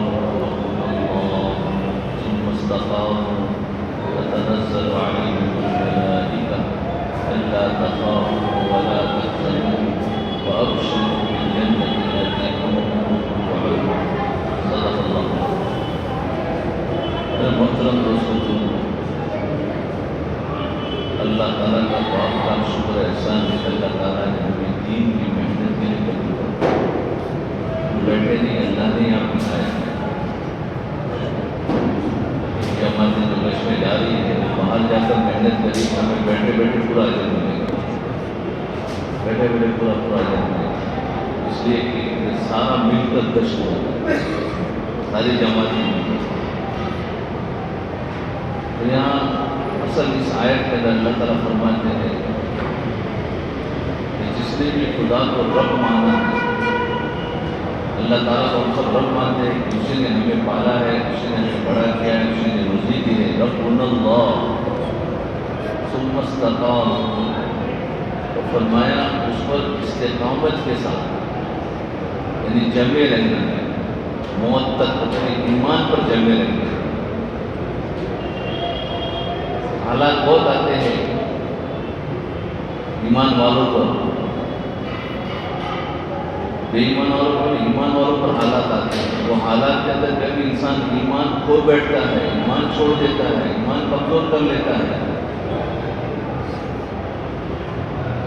ربنا الله ثم استقاموا تتنزل عليهم الملائكة ألا تخافوا ولا تحزنوا وأبشروا بالجنة التي كنتم توعدون. صدق الله. محترم دوستوں، اللہ تعالیٰ کا بہت بہت شکر احسان ہے کہ اللہ تعالیٰ نے ہمیں دین کی محنت کے لیے قبول کیا. بیٹھے نہیں، اللہ نے یہاں بٹھایا ہے. یہ ہماری جو میں جا رہی ہے وہ باہر جا کر محنت کری، ہمیں بیٹھے بیٹھے پورا اجر ملے گا. بیٹھے بیٹھے پورا اجر ملے گا. اس لیے کہ سارا مل کر دشت ہوگا، ساری جماعتیں مل کر. یہاں اصل اس آیت کے اندر اللہ تعالیٰ فرماتے ہیں کہ جس نے بھی خدا کو رب مانا ہے، اللہ تعالیٰ کو ہم سب رب مانتے ہیں کہ اسی نے ہمیں پالا ہے، اسی نے ہمیں بڑا کیا ہے، اسی نے روزی دی ہے. ربنا اللہ ثم استقاموا، تو فرمایا اس پر استقامت کے ساتھ، یعنی جمے رہنا ہے، موت تک اپنے ایمان پر جمے رہنا ہے. حالات بہت آتے ہیں ایمان والوں پر، بے ایمان والوں پر، ایمان والوں پر حالات آتے ہیں. وہ حالات کے اندر کبھی انسان ایمان کھو بیٹھتا ہے، ایمان چھوڑ دیتا ہے، ایمان کمزور کر لیتا ہے.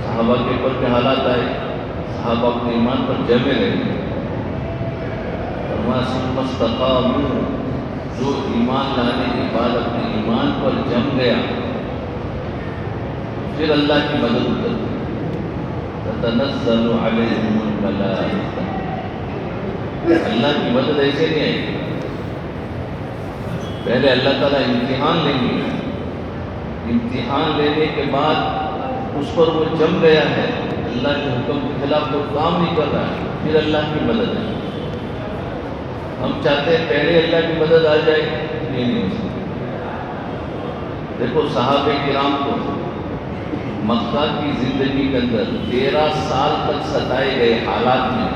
صحابہ کے اوپر کے حالات آئے، صحابہ اپنے ایمان پر جمے رہے. فرمایا ثم استقاموا، جو ایمان لانے کے بعد اپنے ایمان پر جم گیا پھر اللہ کی مدد اترتی. تتنزل علیہم الملائکہ، اللہ کی مدد ایسے نہیں آئی. پہلے اللہ تعالیٰ امتحان لیں گے، امتحان لینے کے بعد اس پر وہ جم گیا ہے، اللہ کے حکم کے خلاف کوئی کام نہیں کر رہا ہے، پھر اللہ کی مدد ہے. ہم چاہتے ہیں پہلے اللہ کی مدد آ جائے، یہ نہیں ہو سکتا. دیکھو صحابہ کرام کو مکہ کی زندگی کے اندر 13 سال تک ستائے گئے حالات میں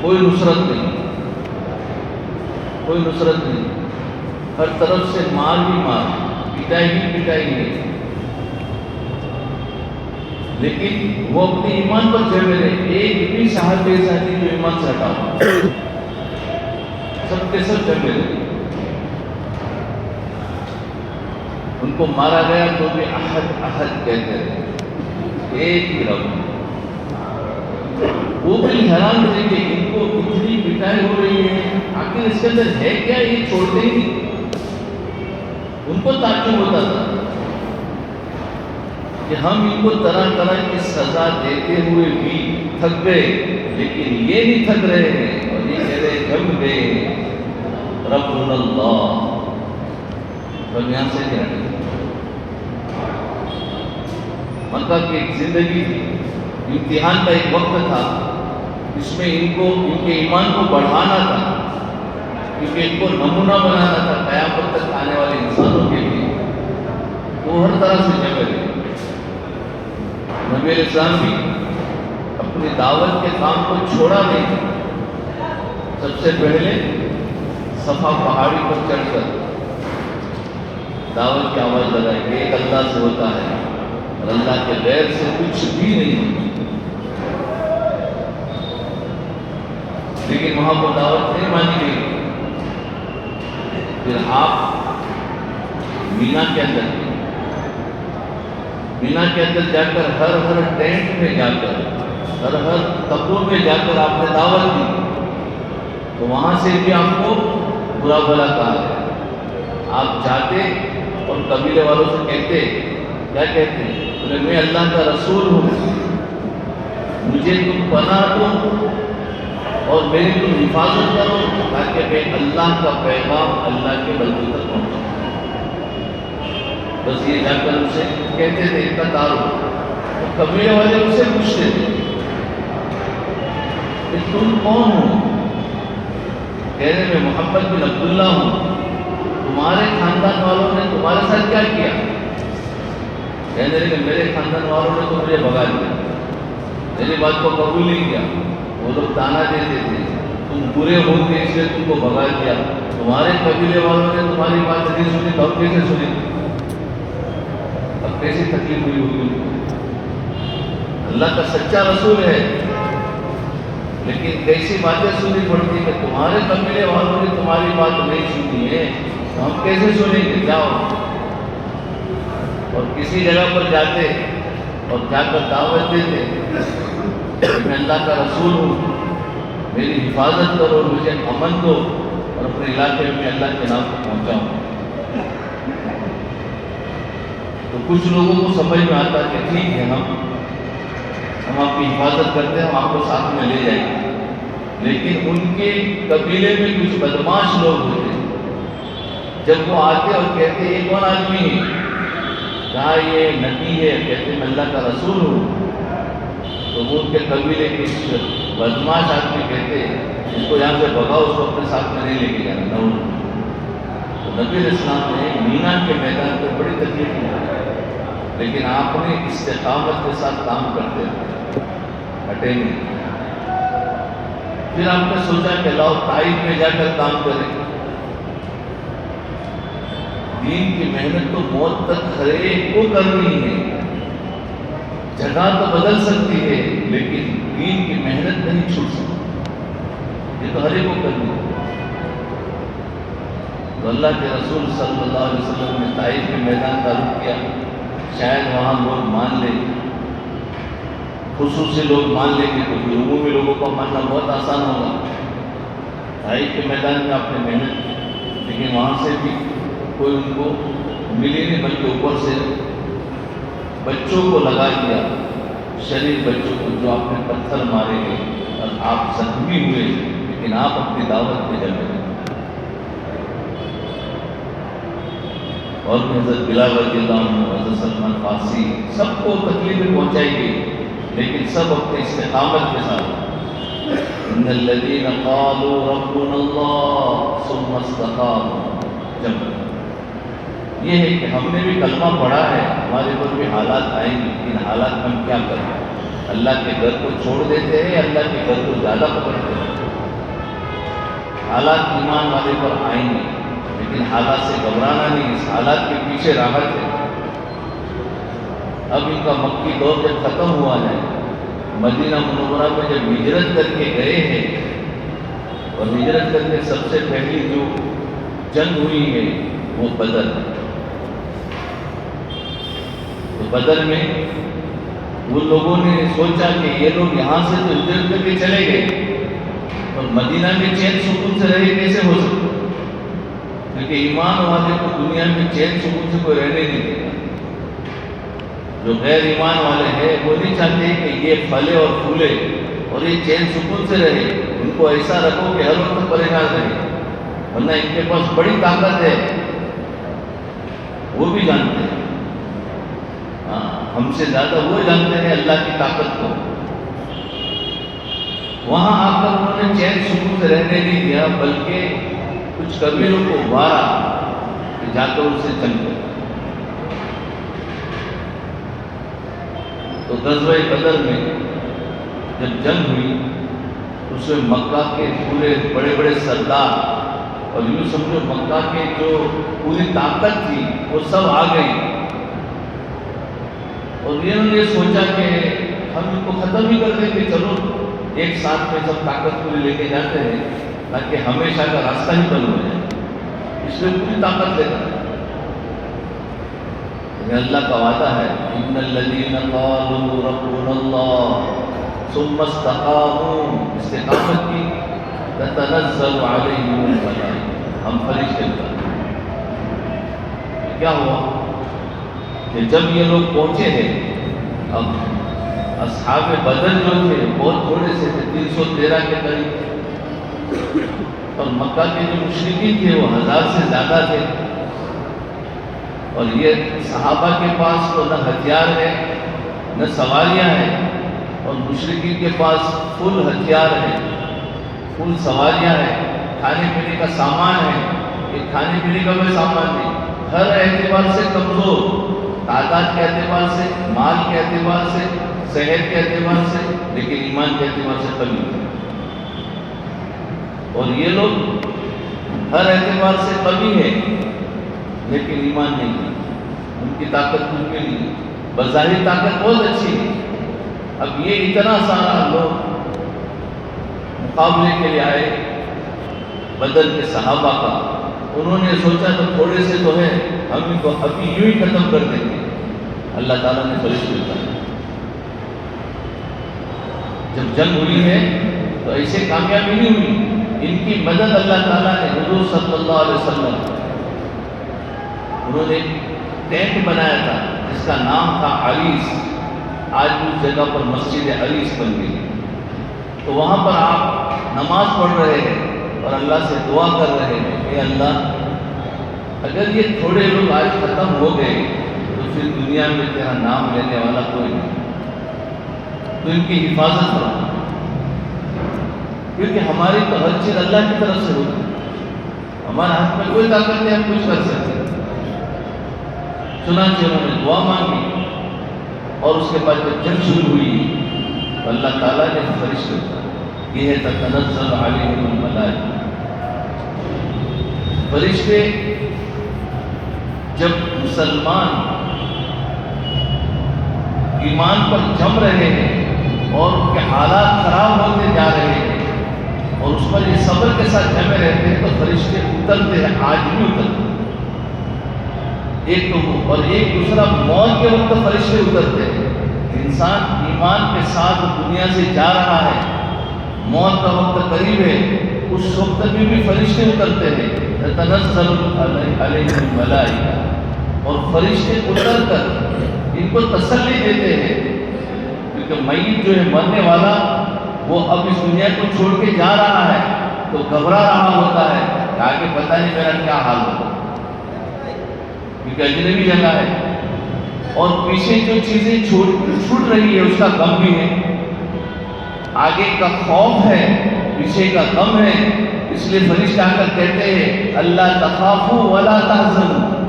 کوئی نصرت نہیں، کوئی نصرت نہیں. ہر طرف سے مار ہی مار، پٹائی ہی پٹائی نہیں. لیکن وہ اپنے ایمان پر جمے رہے. ایک بھی صحابہ ایسا نہیں جو ایمان سے ہٹا، سب کے سب جمے رہے. ان کو مارا گیا تو بھی احد احد کہتے رہے، ایک ہی رب. وہ بھی حیران تھے کہ ان کو اتنی پٹائی ہو رہی ہے، آخر اس کے اندر ہے کیا، یہ چھوڑتے ہی نہیں. ان کو تعجب ہوتا تھا کہ ہم ان کو طرح طرح کی سزا دیتے ہوئے بھی تھک گئے، لیکن یہ نہیں تھک رہے ہیں اور یہ کہہ رہے جم گئے. ربنا اللہ، ہم یہاں سے نہیں ہٹے. مکہ کی ایک زندگی تھی، امتحان کا ایک وقت تھا، اس میں ان کو ان کے ایمان کو بڑھانا تھا، کیونکہ ان کو نمونہ بنانا تھا قیامت تک آنے والے انسانوں کے لیے. تو ہر طرح سے جمے رہے. نبی علیہ السلام بھی اپنی دعوت کے کام کو چھوڑا نہیں. سب سے پہلے صفا پہاڑی پر چڑھ کر دعوت کی آواز لگائی کہ ایک اللہ سے ہوتا ہے اور اللہ کے غیر سے کچھ بھی نہیں ہوتا. لیکن وہاں پر دعوت نہیں مانی گئی. پھر آپ مینا کے اندر جا کر ہر ٹینٹ میں جا کر، ہر قبروں میں جا کر آپ نے دعوت دی. تو وہاں سے بھی آپ کو برا بھلا کہا ہے. آپ جاتے اور قبیلے والوں سے کہتے، کیا کہتے ہیں؟ میں اللہ کا رسول ہوں، مجھے تم پناہ دو اور میری تم حفاظت کرو تاکہ میں اللہ کا پیغام اللہ کے بندوں تک پہنچاؤں. بس یہ جا کر اسے کہتے تھے اتنا تعارف. قبیلے والے اسے پوچھتے تھے کہ تم کون ہو؟ کہنے میں محمد بن عبداللہ ہوں. تمہارے خاندان والوں نے تمہارے ساتھ کیا کیا؟ کہنے لگے میرے خاندان والوں نے تو مجھے بھگا دیا، میری بات کو قبول نہیں کیا. وہ لوگ تانا دیتے تھے تم برے ہو گے اس لیے تم کو بھگا دیا، تمہارے قبیلے والوں نے تمہاری بات نہیں سنی تو اب کیسے سنی؟ اب کیسی تکلیف ہوئی ہوگی ان کو؟ اللہ کا سچا رسول ہے لیکن کیسی باتیں سننی پڑتی کہ تمہارے قبیلے والوں نے تمہاری بات نہیں سنی ہے تو ہم کیسے سنیں گے؟ جاؤ، اور کسی جگہ پر جاتے اور جا کر دعوت دیتے کہ میں اللہ کا رسول ہوں، میری حفاظت کرو، مجھے امن دو اور اپنے علاقے میں اللہ کے نام کو پہنچاؤں، تو کچھ لوگوں کو سمجھ میں آتا کہ ٹھیک ہے ہم آپ کی حفاظت کرتے ہیں، ہم آپ کو ساتھ میں لے جائیں گے، لیکن ان کے قبیلے میں کچھ بدماش لوگ ہوتے ہیں، جب وہ آتے اور کہتے یہ کون آدمی ہے؟ کہا یہ نبی ہے، کہتے میں اللہ کا رسول ہوں، تو وہ ان کے قبیلے کے بدماش آدمی کہتے اس کو یہاں سے بھگاؤ، اس کو اپنے ساتھ میں نہیں لے کے جانا۔ تو نبی علیہ السلام نے مینا کے میدان پہ بڑی تکلیف کی، لیکن آپ نے استقامت کے ساتھ کام کرتے ہیں، ہٹے نہیں۔ پھر آپ نے سوچا کہ لاؤ طائف میں جا کر کام کریں۔ دین کی محنت تو موت تک ہر ایک کو کرنی ہے، جگہ تو بدل سکتی ہے لیکن دین کی محنت نہیں چھوٹ سکتی، یہ تو ہر ایک کو کرنی ہے۔ تو اللہ کے رسول صلی اللہ علیہ وسلم نے طائف کے میدان کا رخ کیا، شاید وہاں لوگ مان لیں، خصوصی لوگ مان لیں گے، کیونکہ عمومی لوگوں کا ماننا بہت آسان ہوگا۔ طائف کے میدان میں آپ نے محنت کی، لیکن وہاں سے بھی کوئی ان کو ملی نہیں، بلکہ اوپر سے بچوں کو لگا دیا، شریف بچوں کو، جو آپ نے پتھر مارے گئے اور آپ زخمی ہوئے، لیکن آپ اپنی دعوت میں جمے۔ اور حضرت بلال رضی اللہ عنہ، حضرت سلمان فارسی، سب کو تکلیفیں پہنچائی گئی، لیکن سب اپنے استقامت کے ساتھ۔ ان الذین قالوا ربنا اللہ ثم استقاموا، جب یہ ہے کہ ہم نے بھی کلمہ پڑھا ہے، ہمارے پر بھی حالات آئیں گے، ان حالات میں ہم کیا کریں؟ اللہ کے گھر کو چھوڑ دیتے ہیں، اللہ کے گھر کو زیادہ پکڑتے ہیں۔ حالات ایمان والے پر آئیں گے، لیکن حالات سے گھبرانا نہیں، اس حالات کے پیچھے راحت ہے۔ اب ان کا مکی دور جب ختم ہوا ہے، مدینہ منورہ میں جب ہجرت کر کے گئے ہیں، اور ہجرت کر کے سب سے پہلی جو جنگ ہوئی ہے وہ بدر ہے۔ تو بدر میں وہ لوگوں نے سوچا کہ یہ لوگ یہاں سے تو ہجرت کر کے چلے گئے اور مدینہ میں چین سکون سے رہے، کیسے ہو سکتا؟ کیونکہ ایمان والے کو دنیا میں چین سکون سے کوئی رہنے نہیں دیتا۔ جو غیر ایمان والے ہیں وہ نہیں چاہتے کہ یہ پھلے اور پھولے اور یہ چین سکون سے رہے، ان کو ایسا رکھو کہ ہر وقت پریشان رہے، ورنہ ان کے پاس بڑی طاقت ہے، وہ بھی جانتے ہیں، ہم سے زیادہ وہ جانتے ہیں اللہ کی طاقت کو۔ وہاں آ کر انہوں نے چین سکون سے رہنے نہیں دیا، بلکہ کچھ قبیلوں کو ابھارا کہ جا کر ان سے جنگ کرو۔ تو غزوہ بدر میں جب جنگ ہوئی، اس میں مکہ کے پورے بڑے بڑے سردار اور یوں سمجھو مکہ کے جو پوری طاقت تھی وہ سب آ گئی، اور انہوں نے سوچا کہ ہم ان کو ختم ہی کر دیں گے، چلو ایک ساتھ میں سب طاقت پوری لے کے جاتے ہیں تاکہ ہمیشہ کا راستہ ہی بند ہو جائے، اس میں پوری طاقت لے کر۔ اللہ کا وعدہ ہے، ان الذین قالوا ربنا اللہ ثم استقاموا، استقامت کی، تتنزل علیہم الملائکہ، ہم فرشتے اترتے۔ کیا ہوا کہ جب یہ لوگ پہنچے ہیں، اب اصحاب بدر جو تھے بہت تھوڑے سے تھے، 313 کے قریب، اور مکہ کے جو مشرکین تھے وہ 1000 سے زیادہ تھے، اور یہ صحابہ کے پاس تو نہ ہتھیار ہے نہ سواریاں ہیں، اور مشرکین کے پاس فل ہتھیار ہے، فل سواریاں ہیں، کھانے پینے کا سامان ہے، یہ کھانے پینے کا کوئی سامان نہیں، ہر اعتبار سے کمزور، تعداد کے اعتبار سے، مال کے اعتبار سے، صحت کے اعتبار سے، لیکن ایمان کے اعتبار سے کمی۔ اور یہ لوگ ہر اعتبار سے قوی ہے لیکن ایمان نہیں ہے، ان کی طاقت کچھ بھی نہیں، بظاہر طاقت بہت اچھی ہے۔ اب یہ اتنا سارا لوگ مقابلے کے لیے آئے بدر کے صحابہ کا، انہوں نے سوچا تو تھوڑے سے تو ہے، ہم ان کو ابھی یوں ہی ختم کر دیں گے۔ اللہ تعالیٰ نے فرشتے اتارے، جب جنگ ہوئی ہے تو ایسے کامیابی نہیں ہوئی، ان کی مدد اللہ تعالیٰ نے حضور صلی اللہ علیہ وسلم، انہوں نے ایک ٹینٹ بنایا تھا جس کا نام تھا عریس، آج اس جگہ پر مسجد عریس بن گئی، تو وہاں پر آپ نماز پڑھ رہے ہیں اور اللہ سے دعا کر رہے ہیں کہ اللہ اگر یہ تھوڑے لوگ آج ختم ہو گئے تو پھر دنیا میں تیرا نام لینے والا کوئی نہیں، تو ان کی حفاظت کرو، کیونکہ ہماری تو ہر چیز اللہ کی طرف سے ہوتی ہے، ہمارے ہاتھ میں کوئی طاقت نہیں ہم کچھ کر سکتے۔ چنانچہ انہوں نے دعا مانگی اور اس کے بعد جب جنگ شروع ہوئی تو اللہ تعالیٰ نے فرشتے اتارے، یہ ہے تتنزل علیہم الملائکہ، فرشتے جب مسلمان ایمان پر جم رہے ہیں اور ان کے حالات خراب ہوتے جا رہے ہیں اور اس پر یہ صبر کے ساتھ جمے رہتے ہیں تو فرشتے اترتے ہیں، آج بھی اترتے ہیں، ایک تو وہ، اور ایک دوسرا موت کے وقت فرشتے اترتے ہیں، انسان ایمان کے ساتھ دنیا سے جا رہا ہے، موت کا وقت قریب ہے، اس وقت میں بھی فرشتے اترتے ہیں، تنزل علیہم الملائکہ، اور فرشتے اتر کر ان کو تسلی دیتے ہیں، کیونکہ میت جو ہے مرنے والا وہ اب اس دنیا کو چھوڑ کے جا رہا ہے تو گھبرا رہا ہوتا ہے کہ آگے پتہ نہیں میرا کیا حال ہوگا، کیونکہ اجنبی جگہ ہے اور پیچھے جو چیزیں چھوٹ رہی ہے اس کا غم بھی ہے، آگے کا خوف ہے، پیچھے کا غم ہے، اس لیے فرشتے آ کر کہتے ہیں اللہ تخافوا ولا تحزنوا،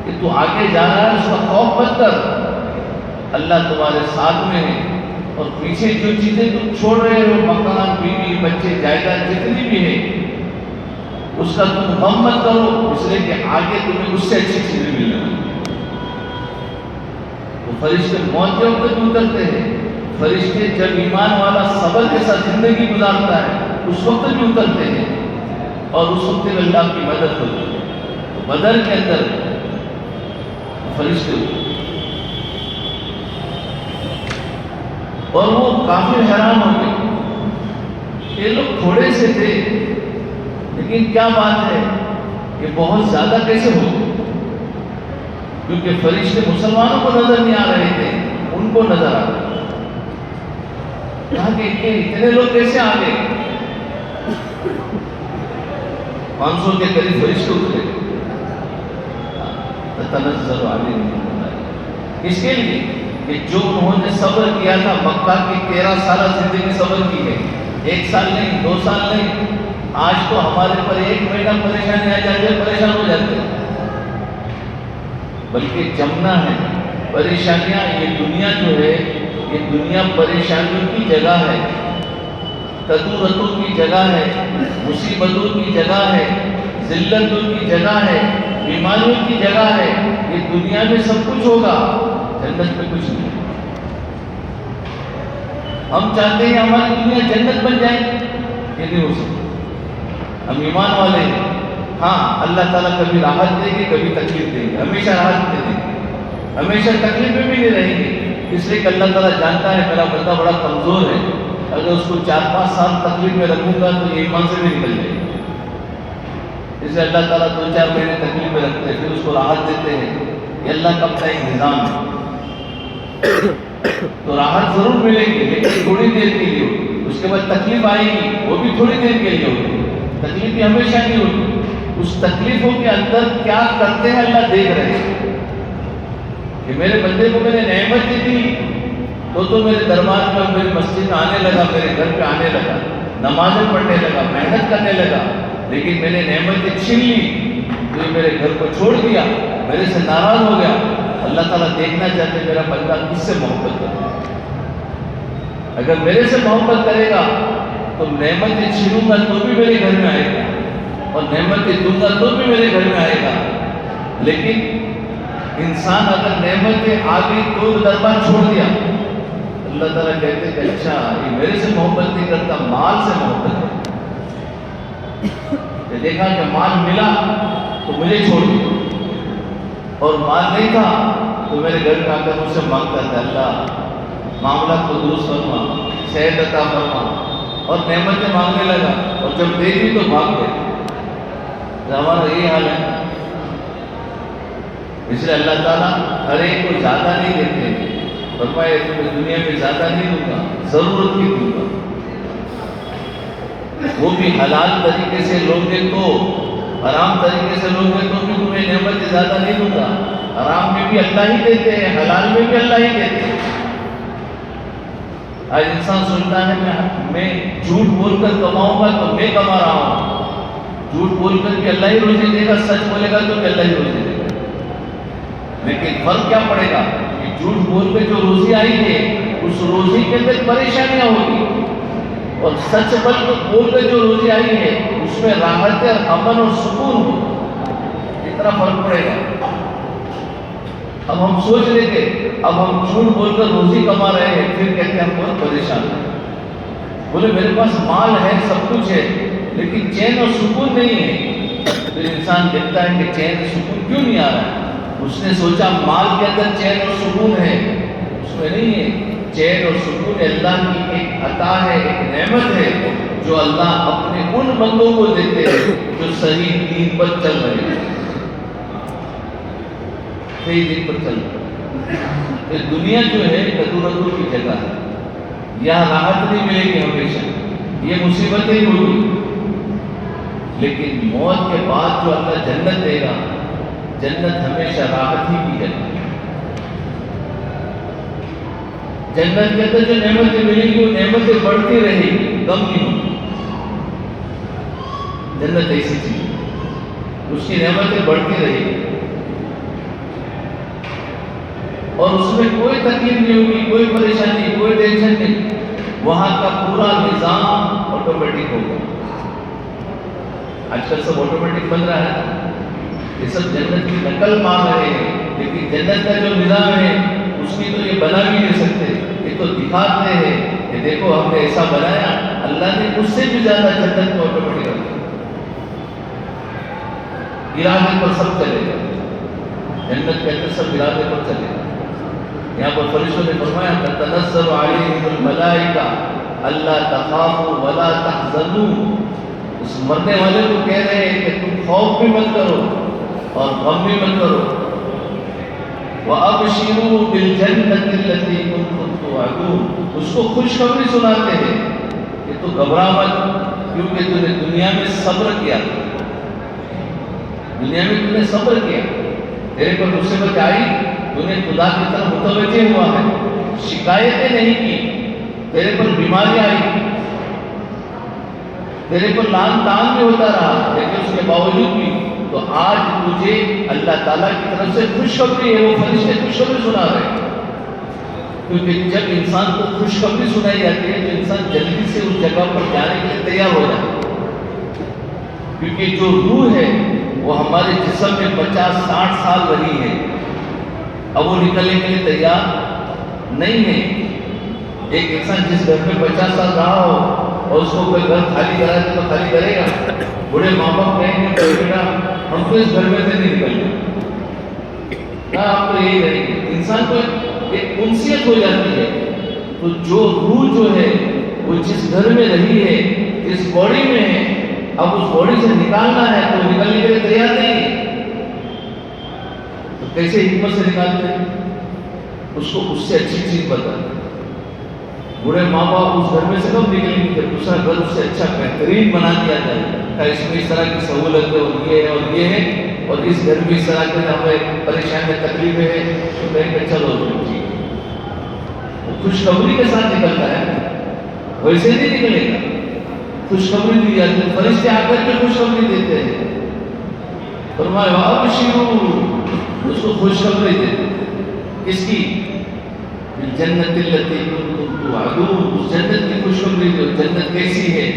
کہ تو آگے جا رہا ہے اس کا خوف مت کر، اللہ تمہارے ساتھ میں ہے، اور پیچھے جو چیزیں تم چھوڑ رہے ہو، مکان، بیوی، بچے، جائیداد جتنی بھی ہے، اس کا تم غم مت کرو، اس لیے کہ آگے تمہیں اس سے اچھی چیزیں ملنے والی۔ تو فرشتے موت کے وقت بھی اترتے ہیں، فرشتے جب ایمان والا صبر کے ساتھ زندگی گزارتا ہے اس وقت بھی اترتے ہیں، اور اس وقت میں اللہ کی مدد ہوتی ہے۔ تو بدر کے اندر فرشتے ہوتے اور وہ کافی حیران ہو گئے، یہ لوگ تھوڑے سے تھے لیکن کیا بات ہے یہ بہت زیادہ کیسے ہو گئے، کیونکہ فرشتے مسلمانوں کو نظر نہیں آ رہے تھے، ان کو نظر آ رہے، کہا کہ اتنے لوگ کیسے آ گئے، 500 کے قریب فرشتے اترے، تنزل علیہم الملائکہ، اس کے لیے کہ جو انہوں نے صبر کیا تھا، مکہ کی 13 سالہ زندگی صبر کی ہے، 1 سال نہیں، 2 سال نہیں، آج تو ہمارے پر 1 مہینہ پریشانی آ جاتی ہے، پریشان ہو جاتے ہیں، بلکہ جمنا ہے پریشانیاں، یہ دنیا جو ہے یہ دنیا پریشانیوں کی جگہ ہے، تدورتوں کی جگہ ہے، مصیبتوں کی جگہ ہے، ذلتوں کی جگہ ہے، بیماریوں کی جگہ ہے، یہ دنیا میں سب کچھ ہوگا، جنت میں کچھ نہیں۔ ہم چاہتے ہیں ہماری دنیا جنت بن جائے، یہ نہیں ہو سکتا، ہم ایمان والے ہیں، ہاں اللہ تعالیٰ کبھی راحت دے گی، کبھی تکلیف دے گی، ہمیشہ راحت دے گی، ہمیشہ تکلیف میں بھی نہیں رہیں گے، اس لیے کہ اللہ تعالیٰ جانتا ہے میرا بندہ بڑا کمزور ہے، اگر اس کو 4-5 سال تکلیف میں رکھوں گا تو یہ ایمان سے بھی نکل جائے گا، اس لیے اللہ تعالیٰ 2-4 مہینے تکلیف میں رکھتے ہیں، پھر اس کو راحت دیتے ہیں، یہ اللہ کا اپنا ایک نظام ہے، تو راحت ضرور ملے گی لیکن تھوڑی دیر کے لیے ہوگی، اس کے بعد تکلیف آئے گی، وہ بھی تھوڑی دیر کے لیے ہوگی، تکلیف بھی ہمیشہ نہیں ہوتی، اس تکلیفوں کے اندر کیا کرتے ہیں اللہ دیکھ رہے ہیں، کہ میرے بندے کو میں نے نعمت دی تھی تو میرے دربار میں، میری مسجد میں آنے لگا، میرے گھر پہ آنے لگا، نمازیں پڑھنے لگا، محنت کرنے لگا، لیکن میں نے نعمتیں چھین لی تو یہ میرے گھر کو چھوڑ دیا، میرے سے ناراض ہو گیا۔ اللہ تعالیٰ دیکھنا چاہتے میرا بندہ کس سے محبت کرے، اگر میرے سے محبت کرے گا تو نعمتیں چھینوں گا تو بھی میرے گھر میں آئے گا اور نعمتیں دوں گا تو بھی میرے گھر میں آئے گا. لیکن انسان اگر نعمتیں آ گئی تو دربار چھوڑ دیا, اللہ تعالیٰ کہتے ہیں کہ اچھا یہ میرے سے محبت نہیں کرتا, مال سے محبت ہے. دیکھا کہ مال ملا تو مجھے چھوڑ دیا, اور مال نہیں تھا تو میرے گھر میں آ کر مجھ سے مانگتا تھا اللہ معاملات کو درست فرما, صحت عطا فرما, اور نعمتیں مانگنے لگا, اور جب دے دی تو بھاگ گئے. ہمارا یہی حال ہے. اس لیے اللہ تعالیٰ ہر ایک کو زیادہ نہیں دیتے, فرمائے تمہیں دنیا میں زیادہ نہیں دوں گا, ضرورت کی دوں گا. وہ بھی حلال طریقے سے لوگے تو, حرام طریقے سے لوگے تو بھی تمہیں نعمتیں زیادہ نہیں دوں گا. حرام میں بھی اللہ ہی دیتے ہیں, حلال میں بھی اللہ ہی دیتے ہیں. آج انسان سنتا ہے میں جھوٹ بول کر کماؤں گا تو میں کما رہا ہوں. جھوٹ بول کر کہ اللہ ہی روزی دے گا, سچ بولے گا تو کہ اللہ ہی روزی دے گا. لیکن فرق کیا پڑے گا کہ جھوٹ بول کے جو روزی آئی ہے اس روزی کے اندر پریشانیاں ہوگی, اور سچ بول کے جو روزی آئی ہے اس میں راحت اور امن اور سکون ہو. اتنا فرق پڑے گا. اب ہم سوچ لیں گے اب ہم جھوٹ بول کر روزی کما رہے ہیں, پھر کہتے ہیں ہم بہت پریشان ہیں. بولے میرے پاس مال ہے, سب کچھ ہے, لیکن چین اور سکون نہیں ہے. پھر انسان دیکھتا ہے کہ چین اور سکون کیوں نہیں آ رہا ہے. اس نے سوچا مال کے اندر چین اور سکون ہے, اس میں نہیں ہے. چین اور سکون اللہ کی ایک عطا ہے, ایک نعمت ہے جو اللہ اپنے ان بندوں کو دیتے ہیں جو صحیح دین پر چل رہے ہیں, صحیح دین پر چل رہے ہیں. یہ دنیا جو ہے کدورتوں کی جگہ ہے, یہاں راحت نہیں ملے گی ہمیشہ, یہ مصیبتیں ہی ہوگی. لیکن موت کے بعد جو اللہ جنت دے گا, جنت ہمیشہ راحت ہی کی جائے. جنت کے اندر جو نعمتیں ملیں گی وہ نعمتیں بڑھتی رہے گی, کم نہیں ہوگی. جنت ایسی چیز ہے, اس کی نعمتیں بڑھتی رہے گی, اور اس میں کوئی تکلیف نہیں ہوگی, کوئی پریشانی, کوئی ٹینشن نہیں. وہاں کا پورا نظام آٹومیٹک ہوگا. آج کل سب آٹومیٹک بن رہا ہے, یہ سب جنت کی نقل مانگ رہے ہیں, لیکن جنت کا جو نظام ہے اس کی تو یہ بنا بھی نہیں سکتے. یہ تو دکھاتے ہیں کہ دیکھو ہم نے ایسا بنایا, اللہ نے اس سے بھی زیادہ جنت کو آٹومیٹک رکھا. ارادے پر سب چلے گا, جنت کے اندر سب ارادے پر چلے گا. یہاں پر فرشتوں نے فرمایا تتنزل علیہم الملائکہ الا تخافوا ولا تحزنوا. اس مرنے والے کو کہہ رہے ہیں کہ تم خوف بھی مت کرو اور غم بھی مت کرو. وَأَبْشِرُوا بِالْجَنَّةِ الَّتِي كُنتُمْ تُوعَدُونَ. اس کو خوشخبری سناتے ہیں کہ تو گھبرا مت, کیونکہ تو نے دنیا میں صبر کیا, دنیا میں تو نے صبر کیا, تیرے پر مصیبت آئی, تو نے خدا کی طرف متوجہ ہوا ہے, شکایتیں نہیں کی, تیرے پر بیماری آئی, تیرے پر لان تان بھی ہوتا رہا, لیکن اس کے باوجود بھی تو آج تجھے اللہ تعالیٰ کی طرف سے خوشخبری ہے. وہ فرشتے خوشخبری سنا رہے ہیں, کیونکہ جب انسان کو خوشخبری سنائی جاتی ہے تو انسان جلدی سے اس جگہ پر جانے کے لیے تیار ہو جاتا ہے. کیونکہ جو روح ہے وہ ہمارے جسم میں 50-60 سال رہی ہے, اب وہ نکلنے کے لیے تیار نہیں ہے. ایک انسان جس گھر میں 50 سال رہا ہو اور اس کو کوئی گھر خالی کرا دے تو خالی کرے گا. بڑے ماں باپ کہیں گے بیٹا ہم تو اس گھر میں سے نہیں نکلیں گے, آپ تو یہی رہیں گے. انسان کو ایک انسیت ہو جاتی ہے. تو جو روح جو ہے وہ جس گھر میں رہی ہے, جس باڈی میں ہے, اب اس باڈی سے نکالنا ہے تو نکلنے کے لیے تیار نہیں ہے. تو کیسے حکمت سے نکالتے ہیں, اس کو اس سے اچھی چیز بتاتے ہیں. بوڑھے ماں باپ اس گھر میں سے کب نکلیں گے جب دوسرا گھر اس سے اچھا بہترین بنا دیا جائے کہ اس میں اس طرح کی سہولت ہے اور یہ ہے اور یہ ہے, اور اس گھر میں اس طرح کے ہمیں پریشانی تکلیفیں ہیں, تو کہیں کہ چلو جی وہ خوشخبری کے ساتھ نکلتا ہے, ویسے نہیں نکلے گا. خوشخبری دی جاتی ہے, فرشتے آ کر کے خوشخبری دیتے ہیں. فرمایا وَأَبْشِرُوا, اس کو خوشخبری دیتے ہیں. کس کی؟ جنت التی کنتم توعدون، اس جنت کی خوشخبری دو. جنت کیسی ہے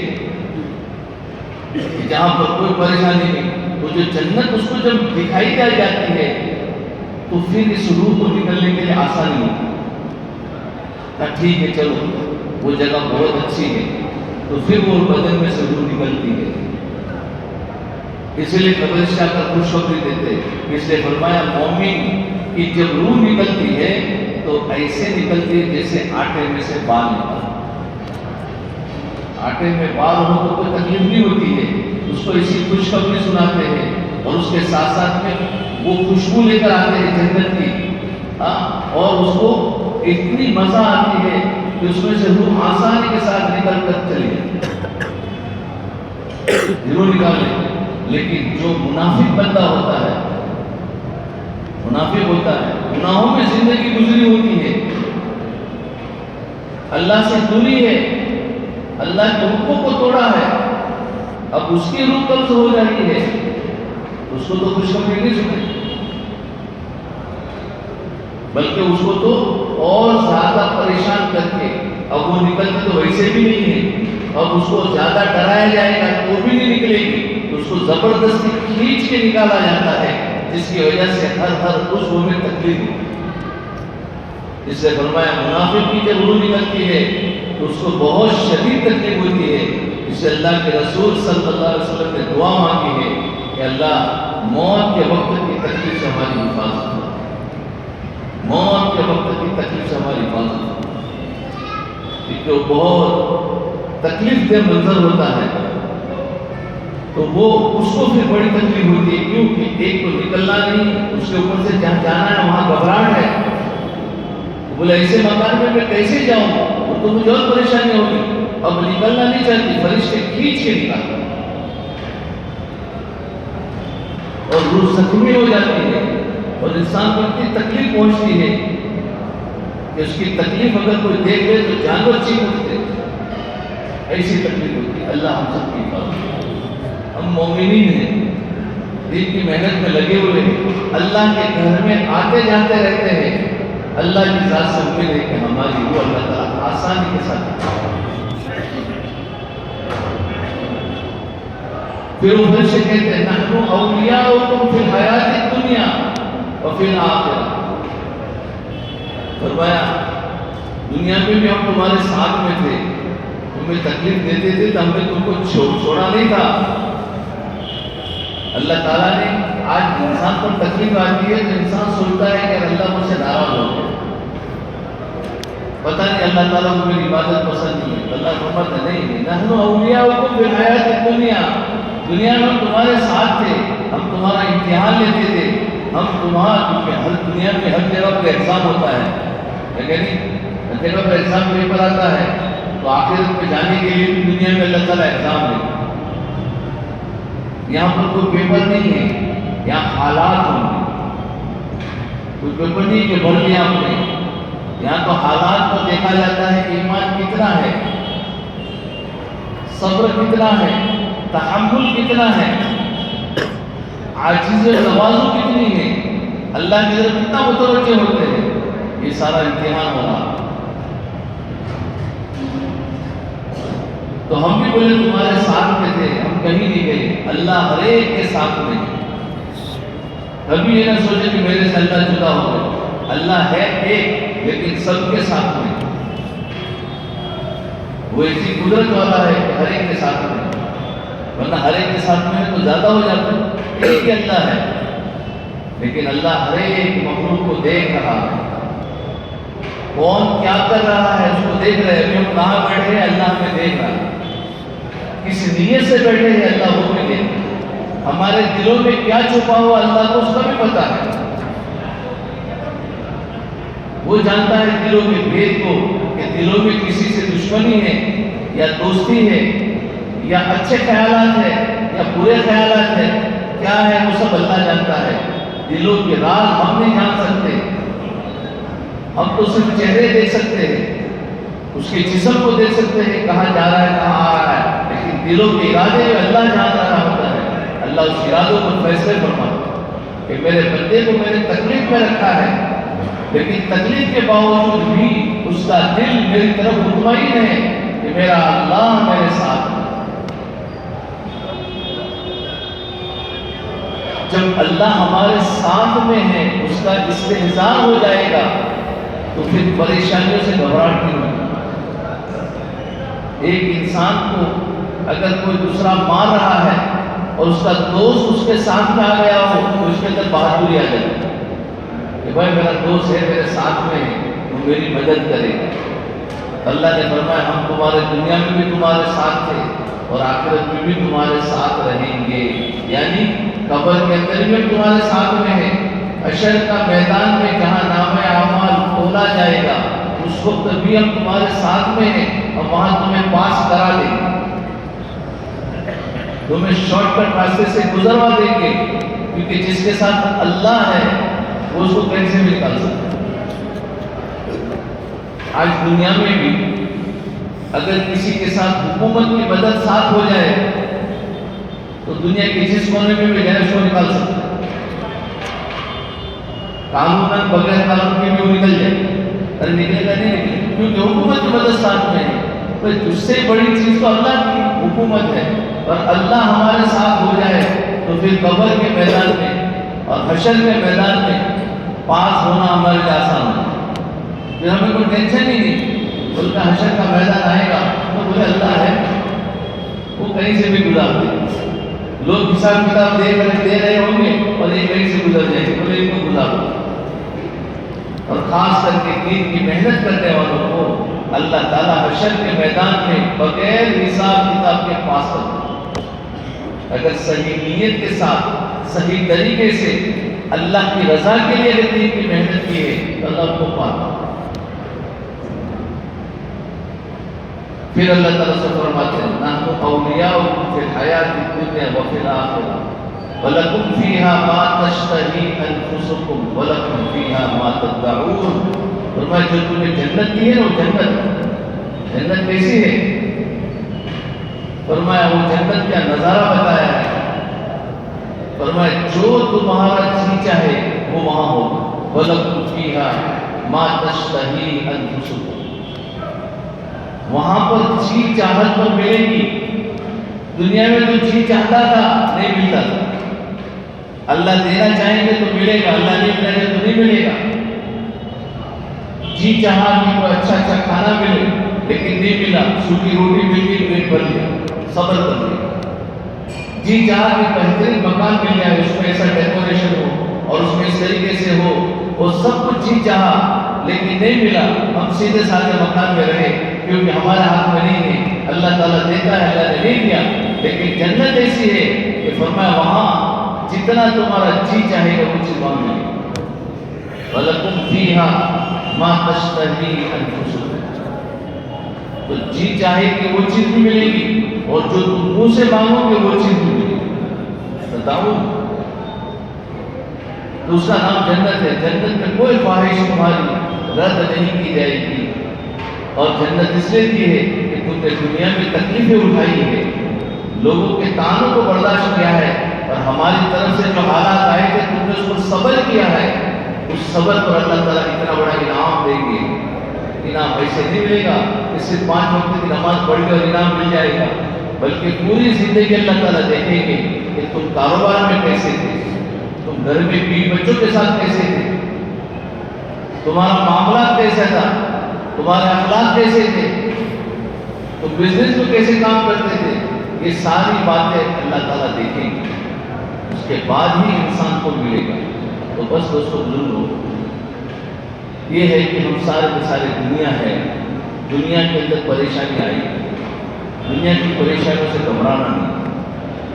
کہ جہاں پر کوئی پریشانی نہیں. تو جو جنت اس کو جب دکھائی جاتی ہے تو پھر اس روح کو نکلنے کے لیے آسانی ہوتی ہے. ٹھیک ہے چلو وہ جگہ بہت اچھی ہے، تو پھر وہ بدن میں سے روح نکلتی ہے. اس لیے فرشتہ کا خوشخبری دیتے. اس لیے فرمایا مومن کی جب روح نکلتی ہے تو ایسے نکلتی ہے جیسے آٹے میں سے بال نکلتا. آٹے میں بال ہو تو کوئی تکلیف نہیں ہوتی ہے، اس کو اسی خوشخبری سناتے ہیں اور اس کے ساتھ ساتھ میں وہ خوشبو لے کر آتے ہیں جنت کی، اور اس کو اتنی مزہ آتی ہے کہ اس میں سے روح آسانی کے ساتھ نکل کر چلی جاتی. ضرور نکالے. لیکن جو منافق بندہ ہوتا ہے، منافق ہوتا ہے، گناہوں میں زندگی گزری ہوتی ہے، اللہ سے دوری ہے، اللہ کے حکموں کو توڑا ہے، اب اس کی روح قبض ہو جاتی ہے، اس کو تو خوشخبری نہیں سنی، بلکہ اس کو تو اور زیادہ پریشان کر کے، اب وہ نکلتی تو ویسے بھی نہیں ہے، اب اس کو زیادہ ڈرایا جائے گا تو بھی نہیں نکلے گی، تو اس کو زبردستی کھینچ کے نکالا جاتا ہے، جس کی وجہ سے ہر عضو میں تکلیف ہوتی ہے. اس سے فرمایا منافق کی جب روح نکلتی ہے تو اس کو بہت شدید تکلیف ہوتی ہے. اس سے اللہ کے رسول صلی اللہ علیہ وسلم نے دعا مانگی ہے کہ اللہ موت کے وقت کی تکلیف سے ہماری حفاظت کرو، موت کے وقت کی تکلیف سے ہماری حفاظت کرو. کیونکہ بہت تکلیف دہ منظر ہوتا ہے، تو وہ اس کو پھر بڑی تکلیف ہوتی ہے. کیونکہ ایک تو نکلنا نہیں، اس کے اوپر سے جہاں جانا ہے وہاں گھبراہٹ ہے. بولے ایسے مکان میں کیسے جاؤں، وہ تو مجھے اور پریشانی ہوگی. اب نکلنا نہیں چاہتی، فرشتے کھینچ کے نکالتے اور روح زخمی ہو جاتی ہے اور انسان کو اتنی تکلیف پہنچتی ہے کہ اس کی تکلیف اگر کوئی دیکھ لے تو جانور چیخ اٹھتے. ایسی تکلیف ہوتی ہے. اللہ ہم سب کی حفاظت. ہم مومنین ہیں، دین کی محنت میں لگے ہوئے ہیں، اللہ کے گھر میں آتے جاتے رہتے ہیں. اللہ کی ذات سے امید ہے کہ ہماری وہ اللہ تعالیٰ آسانی کے ساتھ. پھر وہ پھر سے کہتے ہیں نحن اولیاؤکم فی الحیات الدنیا وفی الآخرہ. فرمایا دنیا میں بھی ہم تمہارے ساتھ میں تھے، تمہیں تکلیف دیتے تھے تو ہم نے تم کو چھوڑا نہیں تھا. اللہ تعالیٰ نے آج انسان پر تکلیف آتی ہے تو انسان سوچتا ہے کہ اللہ مجھ سے ناراض ہو گیا، پتہ نہیں اللہ تعالیٰ کو میری عبادت پسند نہیں ہے. اللہ فرماتا نہیں، نحن اولیاؤکم فی الحیات الدنیا، دنیا میں ہم تمہارے ساتھ تھے، ہم تمہارا امتحان لیتے تھے، ہم تمہارا، کیونکہ ہر دنیا میں ہر جگہ پر ایگزام ہوتا ہے، لیکن ہر جگہ پر ایگزام پیپر آتا ہے، تو آخرت میں جانے کے لیے بھی دنیا میں اللہ تعالیٰ ایگزام لیتے. یہاں پر کوئی پیپر نہیں ہے، یہاں حالات ہوں گے. کوئی پیپر نہیں کہ بھر لیا آپ نے، یہاں تو حالات کو دیکھا جاتا ہے کہ ایمان کتنا ہے، صبر کتنا ہے، تحمل کتنا ہے، عاجزی و تواضع کتنی ہے، اللہ کی طرف کتنا متوجہ ہوتے ہیں. یہ سارا امتحان ہو رہا. تو ہم بھی بولے تمہارے ساتھ میں تھے، ہم کہیں نہیں گئے. اللہ ہر ایک کے ساتھ میں ہے. کبھی یہ نہ سوچے کہ میرے سے اللہ جدا ہو گئے. اللہ ہے ایک لیکن سب کے ساتھ میں. وہ ایسی قدرت والا ہے کہ ہر ایک کے ساتھ میں، ورنہ ہر ایک کے ساتھ میں تو زیادہ ہو جاتا ہے. ایک ہی اللہ ہے لیکن اللہ ہر ایک مخلوق کو دیکھ رہا ہے. کون کیا کر رہا ہے اس کو دیکھ رہے ہیں. ابھی ہم کہاں بیٹھے ہیں اللہ ہمیں دیکھ رہا ہے. کس نیت سے بیٹھے ہیں اللہ وہ بھی دیکھ رہا ہے. ہمارے دلوں میں کیا چھپا ہوا اللہ کو اس کا بھی پتہ ہے. وہ جانتا ہے دلوں کے بھید کو، کہ دلوں میں کسی سے دشمنی ہے یا دوستی ہے یا اچھے خیالات ہے یا برے خیالات ہے، کیا ہے وہ سب اللہ جانتا ہے. دلوں کے راز ہم نہیں جان سکتے. ہم تو صرف چہرے دیکھ سکتے ہیں، اس کے جسم کو دیکھ سکتے ہیں کہاں جا رہا ہے کہاں آ رہا ہے، لیکن دلوں کے ارادے میں اللہ جان رہا ہوتا ہے. اللہ اس ارادوں پر فیصلے فرماتا ہے کہ میرے بندے کو میں نے تکلیف میں رکھا ہے، لیکن تکلیف کے باوجود بھی اس کا دل میری طرف مطمئن ہے کہ میرا اللہ میرے ساتھ ہے۔ جب اللہ ہمارے ساتھ میں ہے، اس کا استحضار ہو جائے گا تو پھر پریشانیوں سے گھبراہٹ نہیں ہوگی۔ ایک انسان کو اگر کوئی دوسرا مار رہا ہے اور اس کا دوست اس کے ساتھ میں آ گیا ہو تو اس کے اندر بہادری آ جائے گی کہ بھائی میرا دوست ہے، میرے ساتھ میں ہے، وہ میری مدد کرے گا۔ اللہ نے فرمایا ہم تمہارے دنیا میں بھی تمہارے ساتھ تھے اور آخرت میں بھی تمہارے ساتھ رہیں گے، یعنی قبر کے اندر بھی تمہارے ساتھ میں ہے، حشر کا میدان میں جہاں نام اعمال کھولا جائے گا اس وقت بھی ہم تمہارے ساتھ میں ہیں اور وہاں تمہیں پاس کرا دیں گے، تمہیں شارٹ کٹ راستے سے گزروا دیں گے، کیونکہ جس کے ساتھ اللہ ہے وہ اس کو کیسے بھی نکال سکتا ہے۔ آج دنیا میں بھی اگر کسی کے ساتھ حکومت کی مدد ساتھ ہو جائے تو دنیا کے جس کونے میں بھی جائے اس کو نکال سکتا ہے، قانون بغیر قانون کے بھی وہ نکل جائے، ارے نکلے گا نہیں نکلے، کیونکہ حکومت کی مدد ساتھ میں ہے۔ تو اس سے بڑی چیز تو اللہ کی حکومت ہے، اور اللہ ہمارے ساتھ ہو جائے تو پھر قبر کے میدان میں اور حشر کے میدان میں پاس ہونا ہمارے لیے آسان ہوگا، پھر ہمیں کوئی ٹینشن ہی نہیں، بلکہ حشر کا میدان آئے گا تو بولے اللہ ہے، وہ کہیں سے بھی گزار دے، لوگ حساب کتاب دے رہے ہوں گے اور یہ کہیں سے گزر جائے گے، بولے ان کو گزار دو۔ اور خاص کر کے دین کی محنت کرنے والوں کو اللہ تعالیٰ حشر کے میدان میں بغیر حساب کتاب کے پاس کرتا ہے۔ اگر صحیح نیت کے ساتھ صحیح طریقے سے اللہ کی رضا کے لیے اگر دین کی محنت کی ہے تو اللہ کو پاتا۔ پھر اللہ تعالیٰ سے فرماتے ہیں نحن اولیاؤکم فی الحیات الدنیا وفی الآخرہ وَلَكُمْ فِيهَا مَا تَشْتَهِي أَنفُسُكُمْ وَلَكُمْ فِيهَا مَا تَدَّعُونَ۔ فرمایا جو تمہیں جنت دی ہے وہ جنت کیسی ہے؟ فرمایا وہ جنت کا نظارہ بتایا ہے، فرمایا جو تمہارا جی چاہے وہ وہاں ہوگا، وَلَكُمْ فِيهَا مَا تَشْتَهِي أَنفُسُكُمْ، وہاں پر جی چاہت پر ملے گی۔ دنیا میں تو جی چاہتا تھا نہیں ملتا تھا، اللہ دینا چاہیں گے تو ملے گا، اللہ نہیں ملے گا تو نہیں ملے گا۔ جی چاہا کہ کوئی اچھا کھانا ملے لیکن نہیں ملا، سوکھی روٹی مل گئی پیٹ بھر لیا، صبر کر لیا۔ جی چاہا کہ بہترین مکان مل جائے، اس میں ایسا ڈیکوریشن ہو اور اس میں اس طریقے سے ہو، وہ سب کچھ جی چاہا لیکن نہیں ملا، ہم سیدھے سادھے مکان میں رہے کیونکہ ہمارے ہاتھ میں نہیں ہے، اللہ تعالیٰ دیتا ہے، اللہ نے نہیں دیا۔ لیکن جنت ایسی ہے کہ فرمایا وہاں جتنا تمہارا جی چاہے گا وہ چیز وہاں ملے گی۔ وَلَكُمْ فِيهَا مَا تَشْتَهِي أَنفُسُكُمْ، تو جی چاہے کہ وہ چیز بھی ملے گی اور جو تم منہ سے مانگو گے وہ چیز بھی ملے گی۔ بتاؤ، تو اس کا نام جنت ہے۔ جنت میں کوئی خواہش تمہاری رد نہیں کی جائے گی، اور جنت اس لیے دی ہے کہ تم نے دنیا میں تکلیفیں اٹھائی ہے، لوگوں کے طعنوں کو برداشت کیا ہے، اور ہماری طرف سے جو حالات آئے تھے تم نے اس پر صبر کیا ہے، اس صبر پر اللہ تعالیٰ اتنا بڑا انعام دیں گے۔ انعام ایسے نہیں ملے گا کہ صرف 5 وقت کی نماز پڑھ کے اور انعام مل جائے گا، بلکہ پوری زندگی اللہ تعالیٰ دیکھیں گے کہ تم کاروبار میں کیسے تھے، تم گھر میں بیوی بچوں کے ساتھ کیسے تھے، تمہارا معاملات کیسا تھا، تمہارے اخلاق کیسے تھے، تم بزنس میں کیسے کام کرتے تھے، یہ ساری باتیں اللہ تعالیٰ دیکھیں گے، اس کے بعد ہی انسان کو ملے گا۔ تو بس دوستو بزرگوں، یہ ہے کہ ہم سارے کے سارے دنیا ہے، دنیا کے اندر پریشانی آئی، دنیا کی پریشانیوں سے گھبرانا نہیں،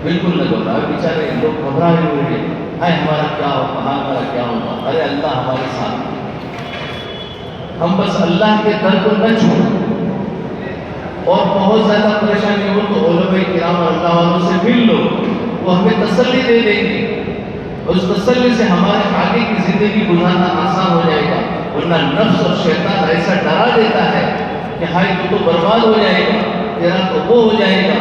بالکل نہ گھبراؤ۔ بیچارے لوگ گھبرائے ہوئے ہیں، ہائے ہمارا کیا ہوگا، ہاں ہمارا کیا ہوگا، ارے اللہ ہمارے ساتھ ہے۔ ہم بس اللہ کے در کو نہ چھوڑیں، اور بہت زیادہ پریشانی ہو تو علماء کرام اور اللہ والوں سے مل لو، وہ ہمیں تسلی دے دیں گے، اور اس تسلی سے ہمارے آگے کی زندگی گزارنا آسان ہو جائے گا۔ ورنہ نفس اور شیطان ایسا ڈرا دیتا ہے کہ ہائے تو برباد ہو جائے گا، تیرا تو وہ ہو جائے گا۔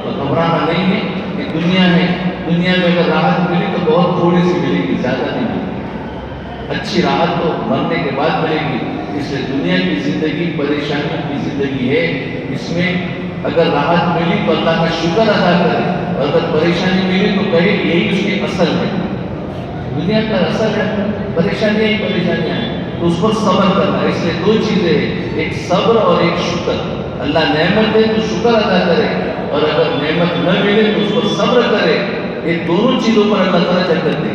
تو گھبرانا نہیں ہے کہ دنیا ہے، دنیا میں اگر راحت ملی تو بہت تھوڑی سی ملے گی، زیادہ نہیں ملے گی۔ اچھی راحت تو مرنے کے بعد ملے گی، اس لیے دنیا کی زندگی پریشانیوں کی زندگی ہے، اس میں اگر راحت ملی تو اللہ کا شکر ادا کرے، اور اگر پریشانی ملی تو کہے یہی اس کی اصل ہے، دنیا کا اصل ہے، پریشانیاں ہی پریشانیاں ہیں، تو اس پر صبر کرنا ہے۔ اس لیے دو چیزیں ہیں، ایک صبر اور ایک شکر۔ اللہ نعمت دے تو شکر ادا کرے، اور اگر نعمت نہ ملے تو اس پر صبر کرے۔ یہ دونوں چیزوں پر اللہ تعالیٰ جنت دے۔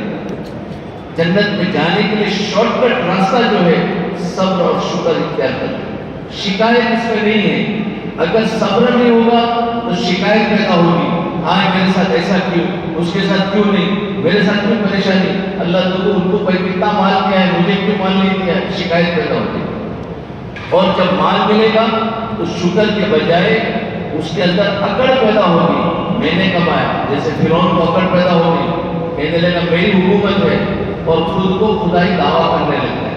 جنت میں جانے کے لیے شارٹ کٹ راستہ جو ہے صبر اور شکر اختیار کرنا۔ شکایت اس میں نہیں ہے، اگر صبر نہیں ہوگا تو شکایت پیدا ہوگی، ہاں میرے ساتھ ایسا کیوں، اس کے ساتھ کیوں نہیں، میرے ساتھ کیوں پریشانی، اللہ تو ان کو کتنا مال دیا ہے مجھے کیوں مال نہیں دیا، شکایت پیدا ہوگی۔ اور جب مال ملے گا تو شکر کے بجائے اس کے اندر اکڑ پیدا ہوگی، میں نے کمایا، جیسے فرعون کو اکڑ پیدا ہوگی، کہنے لگا میری حکومت ہے، اور خود کو خدائی دعویٰ کرنے لگتا ہے۔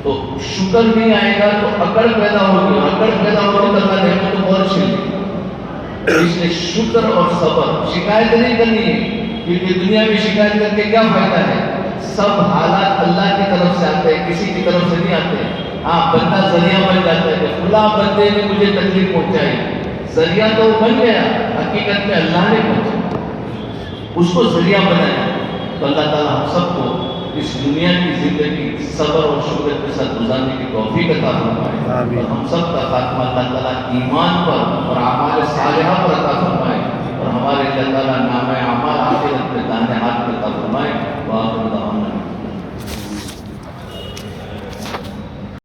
تو شکر نہیں آئے گا تو اکڑ پیدا ہوگی، اور اکڑ پیدا ہوگی تو اللہ نعمتوں کو اور چھین لے گا۔ اس لیے شکر اور صبر، شکایت نہیں کرنی ہے، کیونکہ دنیا میں شکایت کر کے کیا فائدہ ہے؟ سب حالات اللہ کی طرف سے آتے ہیں، کسی کی طرف سے نہیں آتے۔ ہاں بندہ ذریعہ بن جاتا ہے کہ فلاں بندے نے مجھے تکلیف پہنچائی، ذریعہ تو وہ بن گیا، حقیقت میں اللہ نے پہنچایا، اس کو ذریعہ بنایا۔ تو اللہ تعالیٰ ہم سب کو اس دنیا کی زندگی صبر اور شکر کے ساتھ گزارنے کی توفیق عطا فرمائے، اور ہم سب کا خاتمہ اللہ تعالیٰ ایمان پر اور اعمال صالحہ پر عطا فرمائے، اور ہمارے اللہ تعالیٰ نام اعمال آخرت میں دانے ہاتھ میں عطا فرمائے۔ وآخر دعوانا